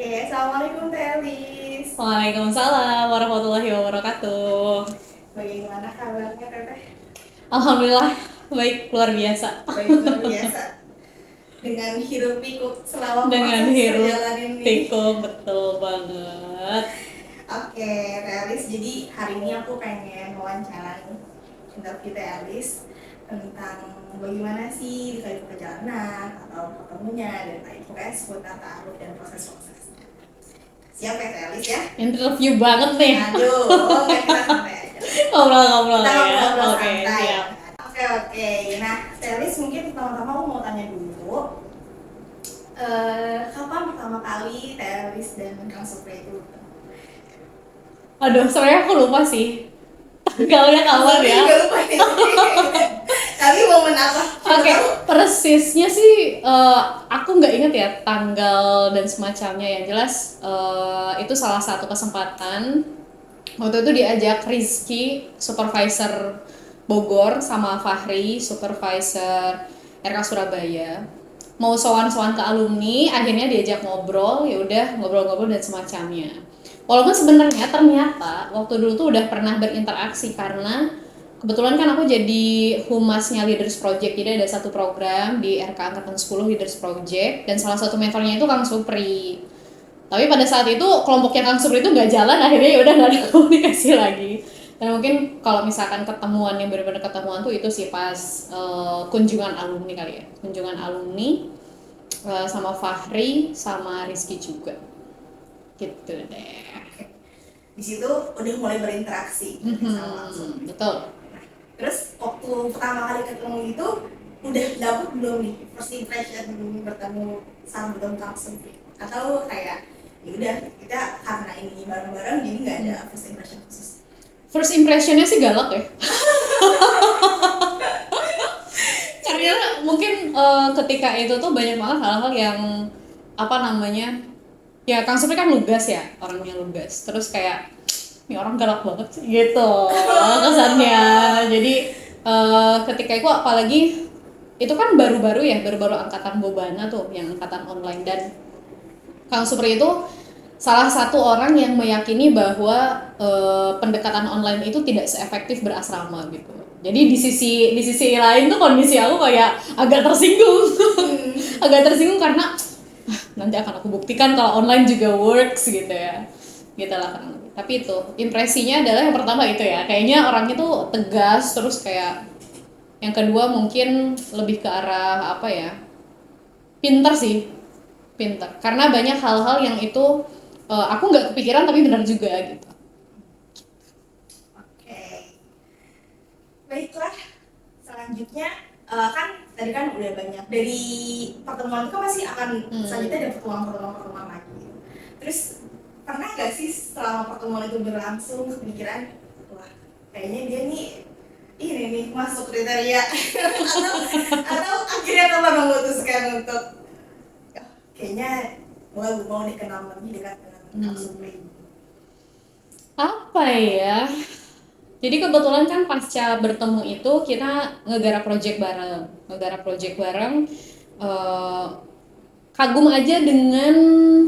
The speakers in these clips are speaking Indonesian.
Oke, Assalamualaikum Teh Elis. Waalaikumsalam warahmatullahi wabarakatuh. Bagaimana kabarnya Teteh? Alhamdulillah baik luar biasa. Baik, luar biasa. Dengan hirup pikuk selama Dengan proses hiruk perjalanan ini. pikuk betul banget. Oke, Teh Elis, jadi hari ini aku pengen wawancara nih interview Teh Elis tentang bagaimana sih di kali perjalanan atau ketemunya dan lain pokoknya seputar taruh dan proses-prosesnya. Siap ya Teh Elis ya? Interview banget nih. Aduh, nggak kita santai aja. Ngobrol-ngobrol Kita ya. ngobrol-ngobrol Oke, santai. siap. Oke. Nah, Stelis mungkin pertama-tama aku mau tanya dulu, kapan pertama kali Telis dan Kang Supri itu ketemu? Aduh, sebenarnya aku lupa sih. Tanggalnya kapan Supri ya? juga lupa nih. Tapi momen apa? Siapa Oke, tahu. persisnya sih aku nggak inget ya tanggal dan semacamnya. Yang jelas itu salah satu kesempatan. Waktu itu diajak Rizky, supervisor Bogor, sama Fahri, supervisor RK Surabaya. Mau sowan-sowan ke alumni, akhirnya diajak ngobrol, ya udah ngobrol-ngobrol dan semacamnya. Walaupun sebenarnya ternyata waktu dulu tuh udah pernah berinteraksi karena kebetulan kan aku jadi humasnya Leaders Project. Jadi ada satu program di RK Angkatan 10 Leaders Project dan salah satu mentornya itu Kang Supri. Tapi pada saat itu kelompoknya Kang Supri itu nggak jalan, akhirnya ya udah nggak ada komunikasi lagi. Dan mungkin kalau misalkan ketemuan yang benar-benar ketemuan tuh itu sih pas kunjungan alumni kali ya, kunjungan alumni sama Fahri sama Rizky juga, gitu deh. Oke. Di situ udah mulai berinteraksi sama Kang Supri. Betul. Terus waktu pertama kali ketemu itu udah dapet belum nih first impression bertemu sama bertemu Kang Supri? Atau kayak ya udah kita karena ini bareng-bareng jadi nggak ada first impression khusus? First impressionnya sih galak ya. Karena mungkin ketika itu tuh banyak banget hal-hal yang apa namanya, ya Kang Supri kan lugas ya, orangnya lugas, terus kayak ini orang galak banget sih gitu kesannya. Jadi ketika itu apalagi itu kan baru-baru ya, baru-baru angkatan Bobana tuh, yang angkatan online. Dan Kang Supri itu salah satu orang yang meyakini bahwa pendekatan online itu tidak seefektif berasrama gitu. Jadi di sisi lain tuh kondisi aku kayak agak tersinggung. Agak tersinggung karena nanti akan aku buktikan kalau online juga works gitu ya. Gitu lah kan. Tapi itu impresinya adalah yang pertama itu ya, kayaknya orangnya tuh tegas, terus kayak yang kedua mungkin lebih ke arah apa ya, pinter sih, pinter karena banyak hal-hal yang itu aku nggak kepikiran tapi benar juga gitu. Oke, baiklah. Selanjutnya kan tadi kan udah banyak dari pertemuan itu kan masih akan selanjutnya ada pertemuan lagi. Terus pernah nggak sih selama pertemuan itu berlangsung kepikiran wah kayaknya dia nih ini nih masuk kriteria atau akhirnya teman memutuskan untuk "Oh, kayaknya mulai mau dikenal lebih dekat dengan Kang Supri." Apa ya, jadi kebetulan kan pasca bertemu itu kita ngegarap project bareng. eh, Kagum aja dengan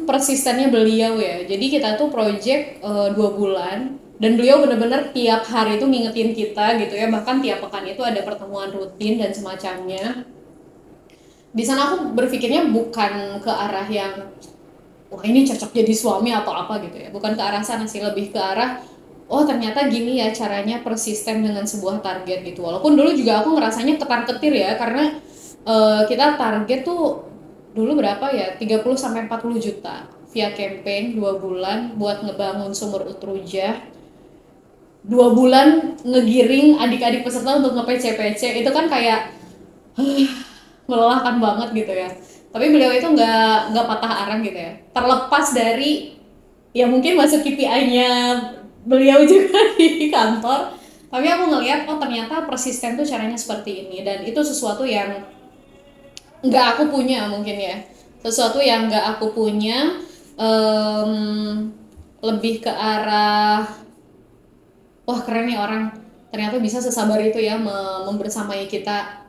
persistennya beliau ya. Jadi kita tuh project 2 bulan dan beliau bener-bener tiap hari itu ngingetin kita gitu ya. Bahkan tiap pekan itu ada pertemuan rutin dan semacamnya. Di sana aku berpikirnya bukan ke arah yang wah ini cocok jadi suami atau apa gitu ya. Bukan ke arah sana sih, lebih ke arah oh ternyata gini ya caranya persisten dengan sebuah target gitu. Walaupun dulu juga aku ngerasanya ketar-ketir ya, karena kita target tuh dulu berapa ya, 30 sampai 40 juta via campaign 2 bulan buat ngebangun sumur Utrujah, 2 bulan ngegiring adik-adik peserta untuk nge-PC. Itu kan kayak melelahkan banget gitu ya. Tapi beliau itu nggak patah arang gitu ya. Terlepas dari ya mungkin masuk KPI-nya beliau juga di kantor, tapi aku ngelihat oh ternyata persisten tuh caranya seperti ini, dan itu sesuatu yang nggak aku punya mungkin ya, sesuatu yang nggak aku punya. Lebih ke arah wah keren nih orang, ternyata bisa sesabar itu ya membersamai kita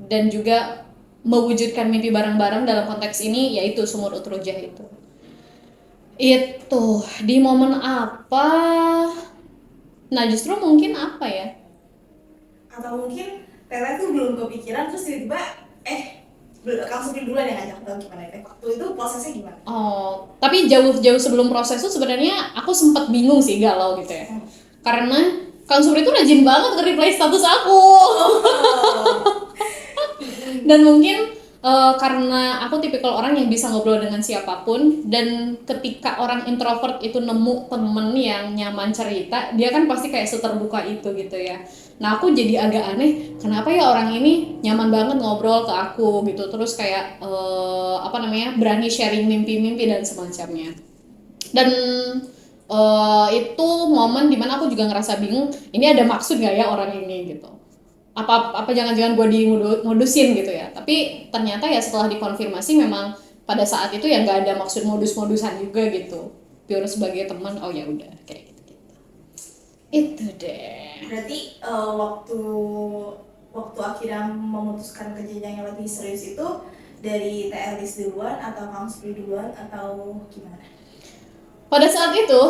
dan juga mewujudkan mimpi bareng-bareng. Dalam konteks ini yaitu sumur Utrujah itu. Itu di momen apa? Nah justru mungkin apa ya? Atau mungkin Tete tuh belum kepikiran terus tiba-tiba Kang Supri duluan yang ngajak atau gimana Teh? Waktu itu prosesnya gimana? Oh, tapi jauh-jauh sebelum proses itu sebenarnya aku sempat bingung sih, galau gitu ya. Karena Kang Supri itu rajin banget nge-reply status aku. Dan mungkin karena aku tipikal orang yang bisa ngobrol dengan siapapun, dan ketika orang introvert itu nemu temen yang nyaman cerita, dia kan pasti kayak seterbuka itu gitu ya. Nah aku jadi agak aneh, kenapa ya orang ini nyaman banget ngobrol ke aku gitu, terus kayak apa namanya, berani sharing mimpi-mimpi dan semacamnya. Dan itu momen dimana aku juga ngerasa bingung, ini ada maksud gak ya orang ini gitu, apa jangan-jangan gue modusin gitu ya. Tapi ternyata ya setelah dikonfirmasi memang pada saat itu ya nggak ada maksud modus-modusan juga gitu, pure sebagai teman. Oh ya udah kayak gitu, itu deh. Berarti waktu waktu akhirnya memutuskan ke jenjang yang lebih serius itu dari Teh Elis duluan atau Kang Supri duluan atau gimana? Pada saat itu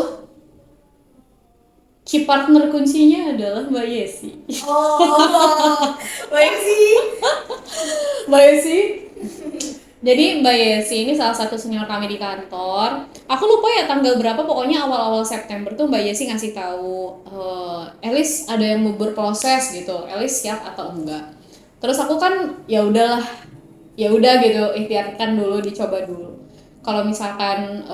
key partner kuncinya adalah Mbak Yesi. Oh, baik sih. Mbak Yesi, jadi Mbak Yesi ini salah satu senior kami di kantor. Aku lupa ya tanggal berapa, pokoknya awal-awal September tuh Mbak Yesi ngasih tahu, Elis ada yang mau berproses gitu, Elis siap atau enggak. Terus aku kan ya udah gitu, ikhtiarkan dulu, dicoba dulu. Kalau misalkan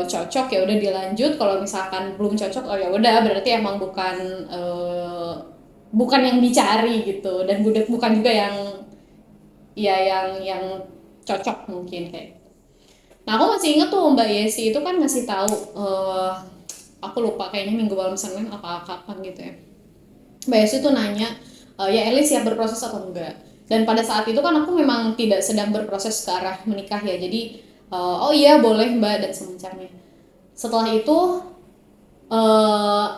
cocok ya udah dilanjut, kalau misalkan belum cocok oh ya udah berarti emang bukan yang dicari gitu, dan bukan juga yang ya yang cocok mungkin kayak. Nah aku masih inget tuh Mbak Yesi itu kan ngasih tahu, aku lupa kayaknya minggu malam Senin apa kapan gitu ya. Mbak Yesi tuh nanya, ya Eli siap berproses atau enggak. Dan pada saat itu kan aku memang tidak sedang berproses ke arah menikah ya. Jadi oh iya boleh Mbak dan semacamnya. Setelah itu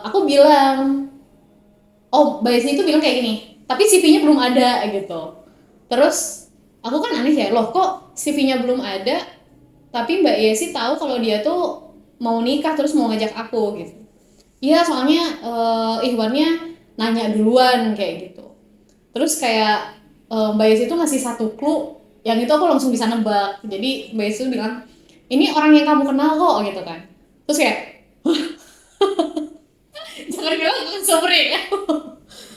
aku bilang, oh Mbak Yesi itu bilang kayak gini, tapi CV-nya belum ada gitu. Terus aku kan aneh ya, loh kok CV-nya belum ada tapi Mbak Yesi tahu kalau dia tuh mau nikah terus mau ngajak aku gitu. Iya soalnya Ihwannya nanya duluan kayak gitu. Terus kayak Mbak Yesi tuh ngasih satu clue yang itu aku langsung bisa nebak. Jadi Mbak Yesi tuh bilang, ini orang yang kamu kenal kok gitu kan. Terus kayak jangan bilang Kang Supri ya.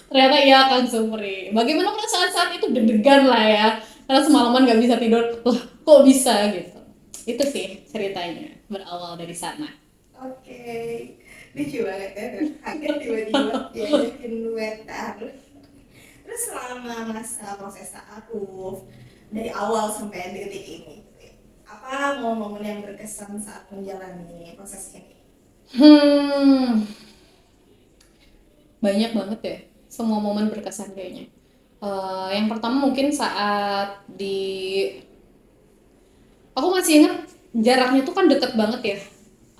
Ternyata iya Kang Supri. Bagaimana perasaan saat itu, deg-degan lah ya. Karena semalaman gak bisa tidur. Lah kok bisa gitu. Itu sih ceritanya berawal dari sana. Oke, lucu banget ya. Kaget tiba-tiba diajakin wetar. Terus selama masa proses ta'aruf dari awal sampai detik ini, apa momen-momen yang berkesan saat menjalani proses ini? Hmm, banyak banget ya. Semua momen berkesan kayaknya. Yang pertama mungkin saat aku masih ingat jaraknya tuh kan deket banget ya.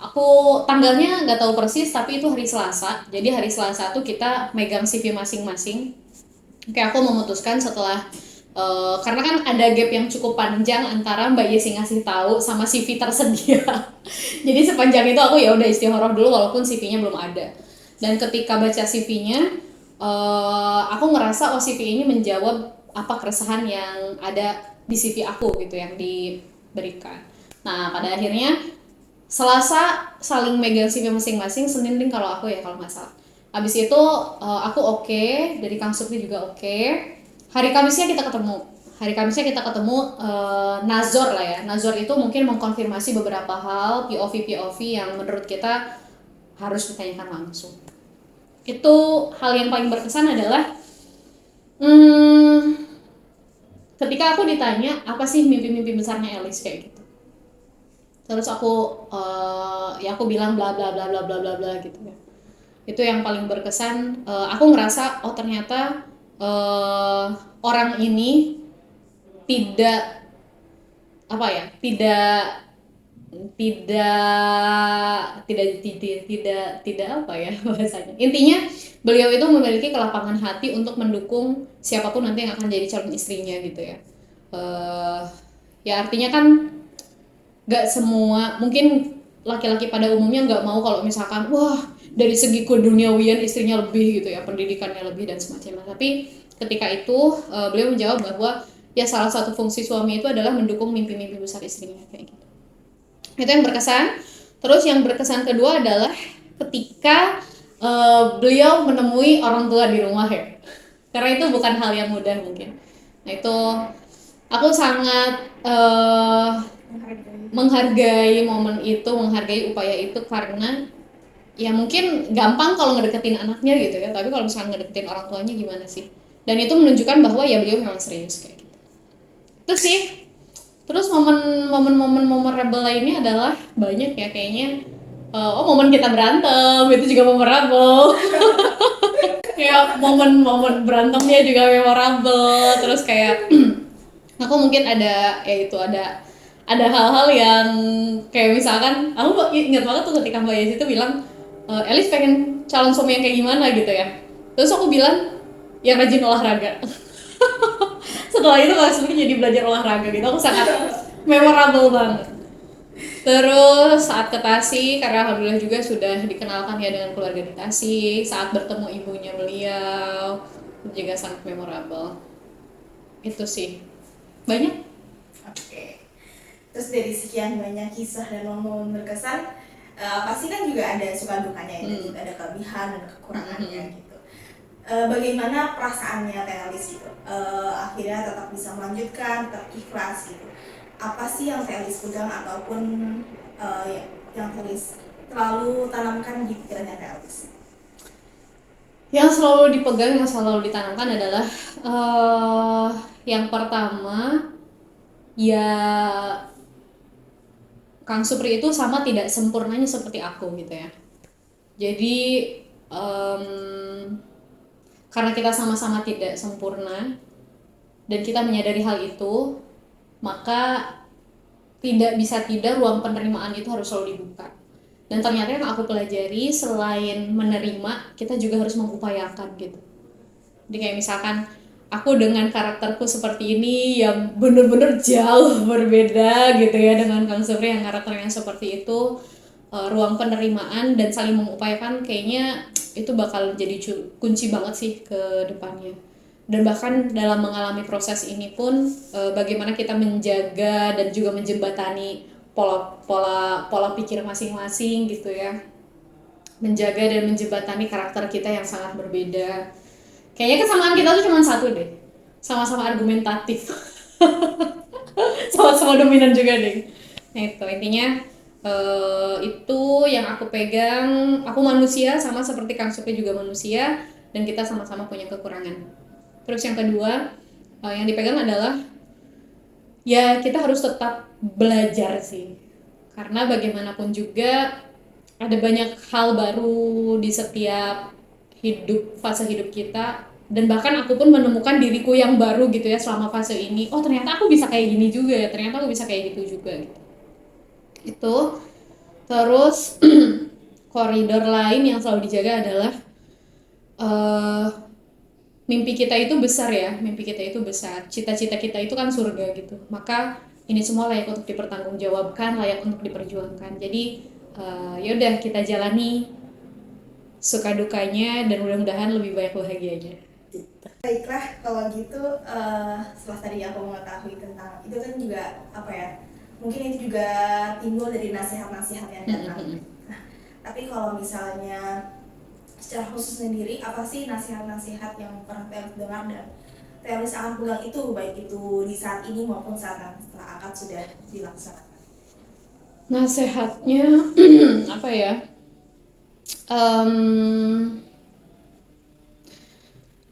Aku tanggalnya nggak tahu persis tapi itu hari Selasa. Jadi hari Selasa tuh kita megang CV masing-masing. Oke, aku memutuskan setelah karena kan ada gap yang cukup panjang antara Mbak Yesi ngasih tahu sama CV tersedia. Jadi sepanjang itu aku ya udah istikharah dulu walaupun CV-nya belum ada. Dan ketika baca CV-nya, aku ngerasa oh CV ini menjawab apa keresahan yang ada di CV aku gitu yang diberikan. Nah pada akhirnya Selasa saling megang CV masing-masing, Senin ding kalau aku ya kalau nggak salah. Habis itu aku oke, dari Kang Supri juga oke. Hari Kamisnya kita ketemu. Hari Kamisnya kita ketemu Nazor lah ya. Nazor itu mungkin mengkonfirmasi beberapa hal POV yang menurut kita harus ditanyakan langsung. Itu hal yang paling berkesan adalah ketika aku ditanya apa sih mimpi-mimpi besarnya Elis kayak gitu. Terus aku bilang bla bla bla bla bla bla bla gitu ya. Itu yang paling berkesan. Aku ngerasa oh ternyata orang ini tidak apa ya, tidak apa ya bahasanya. Intinya beliau itu memiliki kelapangan hati untuk mendukung siapapun nanti yang akan jadi calon istrinya gitu ya. Ya artinya kan gak semua, mungkin laki-laki pada umumnya nggak mau kalau misalkan wah dari segi keduniawian istrinya lebih gitu ya, pendidikannya lebih dan semacamnya. Tapi ketika itu beliau menjawab bahwa ya salah satu fungsi suami itu adalah mendukung mimpi-mimpi besar istrinya kayak gitu. Itu yang berkesan. Terus yang berkesan kedua adalah ketika beliau menemui orang tua di rumah ya, karena itu bukan hal yang mudah mungkin. Nah itu aku sangat menghargai momen itu, menghargai upaya itu, karena ya mungkin gampang kalau ngedeketin anaknya gitu ya, tapi kalau misalnya ngedeketin orang tuanya gimana sih. Dan itu menunjukkan bahwa ya beliau memang serius kayak gitu. Itu sih. Terus momen rebel lainnya adalah banyak ya kayaknya. Momen kita berantem itu juga memorable. Ya momen-momen berantemnya juga memorable. Terus kayak aku mungkin ada ya itu ada hal-hal yang kayak misalkan aku ingat banget tuh ketika Mbak Yesi itu bilang Elis pengen calon suami yang kayak gimana gitu ya. Terus aku bilang yang rajin olahraga. Setelah itu kalau sebenarnya jadi belajar olahraga gitu, aku sangat memorable banget. Terus saat ke Tasik, karena alhamdulillah juga sudah dikenalkan ya dengan keluarga di Tasik, saat bertemu ibunya beliau itu juga sangat memorable. Itu sih banyak. Oke. Terus dari sekian banyak kisah dan momen berkesan, pasti kan juga ada suka dukanya ya, dan juga ada kelebihan dan kekurangannya gitu. Bagaimana perasaannya Teh Elis gitu? Akhirnya tetap bisa melanjutkan, tetap ikhlas gitu. Apa sih yang Teh Elis pegang ataupun yang Teh Elis terlalu tanamkan di pikirannya Teh Elis? Yang selalu dipegang, yang selalu ditanamkan adalah yang pertama ya Kang Supri itu sama tidak sempurnanya seperti aku gitu ya. Jadi karena kita sama-sama tidak sempurna dan kita menyadari hal itu, maka tidak bisa tidak ruang penerimaan itu harus selalu dibuka. Dan ternyata yang aku pelajari, selain menerima, kita juga harus mengupayakan gitu. Jadi kayak misalkan aku dengan karakterku seperti ini yang bener-bener jauh berbeda gitu ya dengan Kang Supri yang karakternya seperti itu, ruang penerimaan dan saling mengupayakan kayaknya itu bakal jadi kunci banget sih ke depannya. Dan bahkan dalam mengalami proses ini pun bagaimana kita menjaga dan juga menjembatani pola pikir masing-masing gitu ya, menjaga dan menjembatani karakter kita yang sangat berbeda. Kayaknya kesamaan kita tuh cuma satu deh, sama-sama argumentatif. Sama-sama dominan juga deh. Nah itu intinya itu yang aku pegang. Aku manusia sama seperti Kang Supri juga manusia, dan kita sama-sama punya kekurangan. Terus yang kedua yang dipegang adalah ya kita harus tetap belajar sih, karena bagaimanapun juga ada banyak hal baru di setiap fase hidup kita, dan bahkan aku pun menemukan diriku yang baru gitu ya selama fase ini. Oh ternyata aku bisa kayak gini juga ya, ternyata aku bisa kayak gitu juga gitu. Itu terus koridor lain yang selalu dijaga adalah mimpi kita itu besar ya, mimpi kita itu besar, cita-cita kita itu kan surga gitu, maka ini semua layak untuk dipertanggungjawabkan, layak untuk diperjuangkan. Jadi yaudah kita jalani suka dukanya dan mudah-mudahan lebih banyak bahagianya. Baiklah kalau gitu, setelah tadi aku mengetahui tentang itu kan juga apa ya, mungkin itu juga timbul dari nasihat-nasihat yang datang. Nah, tapi kalau misalnya secara khusus sendiri, apa sih nasihat-nasihat yang pernah Teh dengar dan Teh akan pegang itu, baik itu di saat ini maupun saat setelah akad sudah dilaksanakan? Nasihatnya apa ya?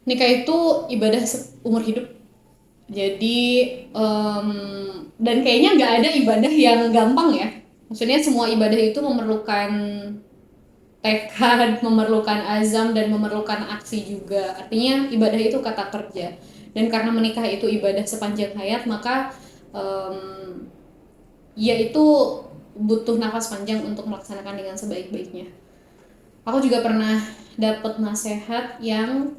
Nikah itu ibadah umur hidup. Jadi dan kayaknya nggak ada ibadah yang gampang ya. Maksudnya semua ibadah itu memerlukan tekad, memerlukan azam, dan memerlukan aksi juga. Artinya ibadah itu kata kerja. Dan karena menikah itu ibadah sepanjang hayat, maka ya itu butuh nafas panjang untuk melaksanakan dengan sebaik-baiknya. Aku juga pernah dapat nasihat yang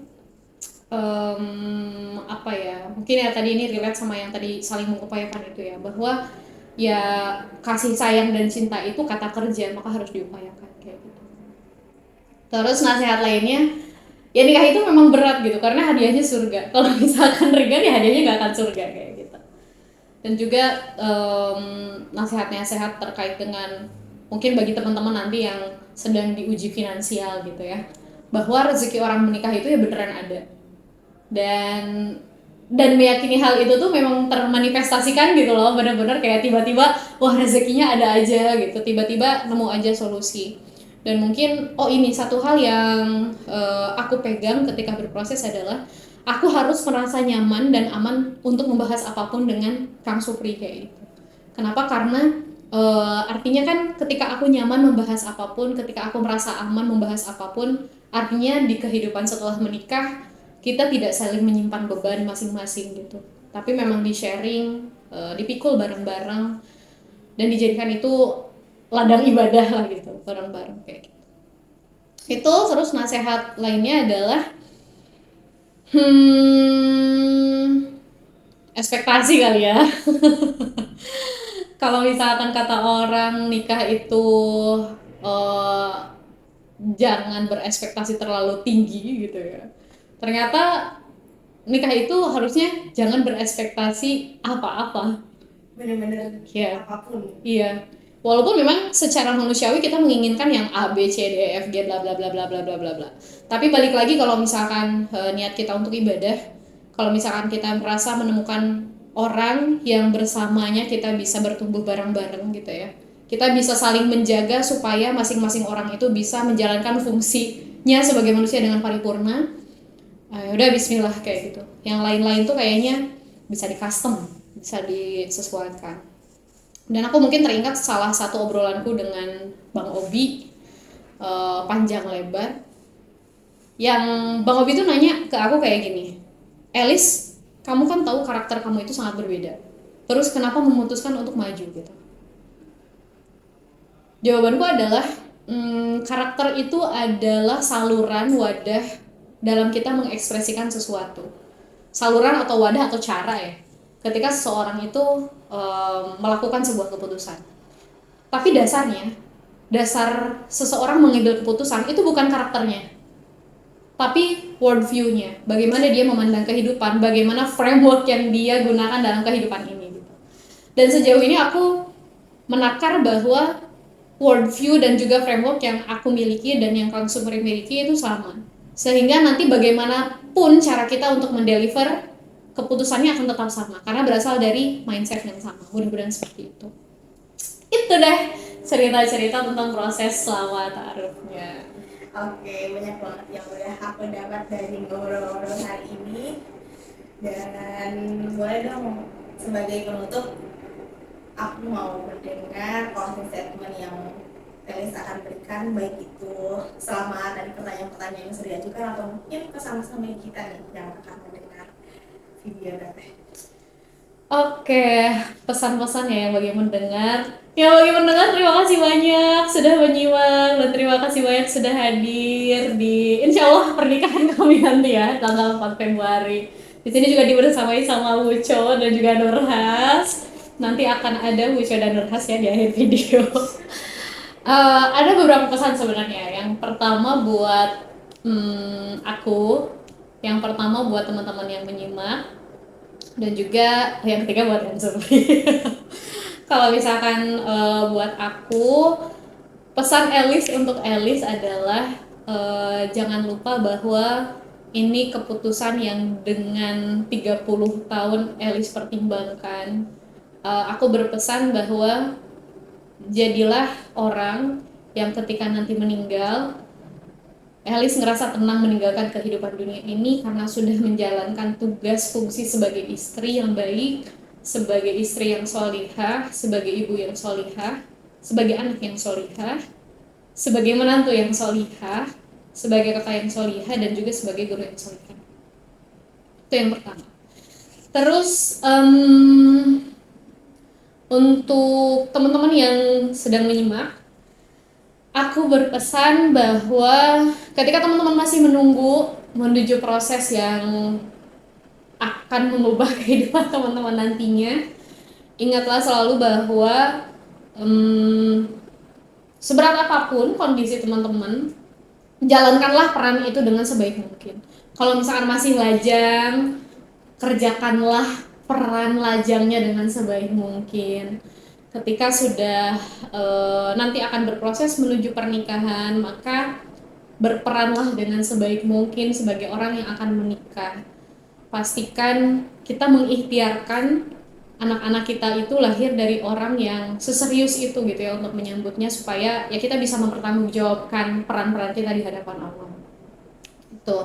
apa ya, mungkin ya tadi ini relate sama yang tadi saling mengupayakan itu ya, bahwa ya kasih sayang dan cinta itu kata kerja, maka harus diupayakan kayak gitu. Terus nasihat lainnya, ya nikah itu memang berat gitu karena hadiahnya surga. Kalau misalkan ringan ya hadiahnya nggak akan surga kayak gitu. Dan juga nasihat-nasihat terkait dengan mungkin bagi teman-teman nanti yang sedang diuji finansial gitu ya, bahwa rezeki orang menikah itu ya beneran ada, dan meyakini hal itu tuh memang termanifestasikan gitu loh, bener-bener kayak tiba-tiba wah rezekinya ada aja gitu, tiba-tiba nemu aja solusi. Dan mungkin ini satu hal yang aku pegang ketika berproses adalah aku harus merasa nyaman dan aman untuk membahas apapun dengan Kang Supri kayak gitu. Kenapa? Karena artinya kan ketika aku nyaman membahas apapun, ketika aku merasa aman membahas apapun, artinya di kehidupan setelah menikah kita tidak saling menyimpan beban masing-masing gitu, tapi memang di sharing, dipikul bareng-bareng, dan dijadikan itu ladang ibadah lah gitu, bareng-bareng kayak gitu. Itu terus nasihat lainnya adalah ekspektasi kali ya. Kalau misalkan kata orang nikah itu uh, jangan berekspektasi terlalu tinggi gitu ya, ternyata nikah itu harusnya jangan berekspektasi apa-apa. Bener-bener Ya, apapun. iya. Walaupun memang secara manusiawi kita menginginkan yang A, B, C, D, E, F, G, bla bla bla bla bla bla bla bla. Tapi balik lagi kalau misalkan niat kita untuk ibadah, kalau misalkan kita merasa menemukan orang yang bersamanya kita bisa bertumbuh bareng-bareng gitu ya. Kita bisa saling menjaga supaya masing-masing orang itu bisa menjalankan fungsinya sebagai manusia dengan paripurna. Udah bismillah kayak gitu. Yang lain-lain tuh kayaknya bisa di custom, bisa disesuaikan. Dan aku mungkin teringat salah satu obrolanku dengan Bang Obi, panjang lebar, yang Bang Obi tuh nanya ke aku kayak gini, Elis, kamu kan tahu karakter kamu itu sangat berbeda, terus kenapa memutuskan untuk maju gitu? Jawabanku adalah karakter itu adalah saluran wadah dalam kita mengekspresikan sesuatu, saluran atau wadah atau cara ya, ketika seseorang itu melakukan sebuah keputusan. Tapi dasar seseorang mengambil keputusan itu bukan karakternya, tapi worldview-nya, bagaimana dia memandang kehidupan, bagaimana framework yang dia gunakan dalam kehidupan ini gitu. Dan sejauh ini aku menakar bahwa worldview dan juga framework yang aku miliki dan yang Kang Supri miliki itu sama, sehingga nanti bagaimanapun cara kita untuk mendeliver, keputusannya akan tetap sama karena berasal dari mindset yang sama. Mudah-mudahan seperti itu. Itu deh cerita-cerita tentang proses selama taarufnya. Oke, banyak banget yang udah aku dapat dari ngobrol-ngobrol hari ini. Dan boleh dong sebagai penutup, aku mau mendengar closing statement yang Elis akan berikan, baik itu selamat dari pertanyaan-pertanyaan yang sudah diajukan atau mungkin kesama-sama kita nih yang akan mendengar video nanti. Oke, pesan-pesan ya bagi mendengar. Ya bagi mendengar terima kasih banyak sudah menyimak dan terima kasih banyak sudah hadir di Insya Allah pernikahan kami nanti ya tanggal 4 Februari. Di sini juga dibersamai sama Wuco dan juga Nurhas. Nanti akan ada Wuco dan Nurhas ya di akhir video. Ada beberapa pesan sebenarnya. Yang pertama buat aku, yang pertama buat teman-teman yang menyimak, dan juga yang ketiga buat Enzo. Kalau misalkan buat aku, pesan Elis untuk Elis adalah jangan lupa bahwa ini keputusan yang dengan 30 tahun Elis pertimbangkan. Aku berpesan bahwa jadilah orang yang ketika nanti meninggal, Elis ngerasa tenang meninggalkan kehidupan dunia ini karena sudah menjalankan tugas fungsi sebagai istri yang baik, sebagai istri yang solihah, sebagai ibu yang solihah, sebagai anak yang solihah, sebagai menantu yang solihah, sebagai kakak yang solihah, dan juga sebagai guru yang solihah. Itu yang pertama. Terus untuk teman-teman yang sedang menyimak, aku berpesan bahwa ketika teman-teman masih menunggu menuju proses yang akan mengubah kehidupan teman-teman nantinya, ingatlah selalu bahwa seberat apapun kondisi teman-teman, jalankanlah peran itu dengan sebaik mungkin. Kalau misalkan masih lajang, kerjakanlah peran lajangnya dengan sebaik mungkin. Ketika sudah nanti akan berproses menuju pernikahan, maka berperanlah dengan sebaik mungkin sebagai orang yang akan menikah. Pastikan kita mengikhtiarkan anak-anak kita itu lahir dari orang yang seserius itu gitu ya untuk menyambutnya, supaya ya kita bisa mempertanggungjawabkan peran-peran kita di hadapan Allah. Itu.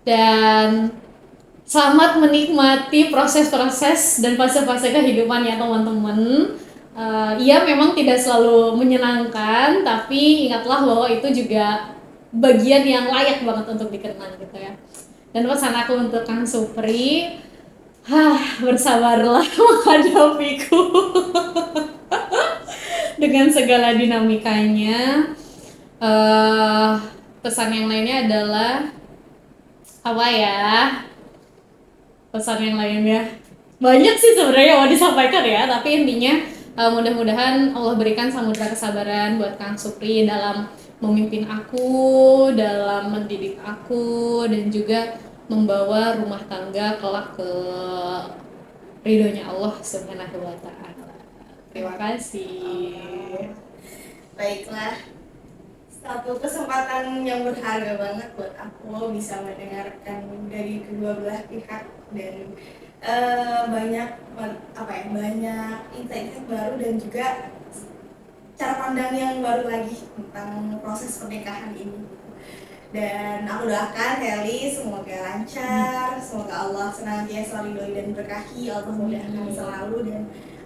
Dan selamat menikmati proses-proses dan fase-fase kehidupan ya teman-teman. Iya memang tidak selalu menyenangkan, tapi ingatlah bahwa itu juga bagian yang layak banget untuk dikenang gitu ya. Dan pesan aku untuk Kang Supri, bersabarlah menghadapiku dengan segala dinamikanya. Pesan yang lainnya adalah apa ya? Pesan yang lainnya banyak sih sebenarnya yang mau disampaikan ya, tapi intinya mudah-mudahan Allah berikan samudera kesabaran buat Kang Supri dalam memimpin aku, dalam mendidik aku, dan juga membawa rumah tangga kelak ke ridhonya Allah Subhanahu wa Ta'ala. Terima kasih. Baiklah, satu kesempatan yang berharga banget buat aku bisa mendengarkan dari kedua belah pihak, dan banyak insight baru dan juga cara pandang yang baru lagi tentang proses pernikahan ini. Dan aku doakan Kelly semoga lancar, semoga Allah senantiasa ridhoi dan berkahi, Allah mudahkan selalu dan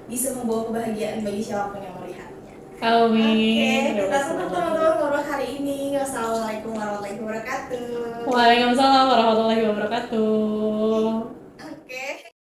bisa membawa kebahagiaan bagi siapapun yang melihatnya. Amin. Oke, kita tutup teman-teman ngobrol hari ini. Wassalamualaikum warahmatullahi wabarakatuh. Waalaikumsalam warahmatullahi wabarakatuh.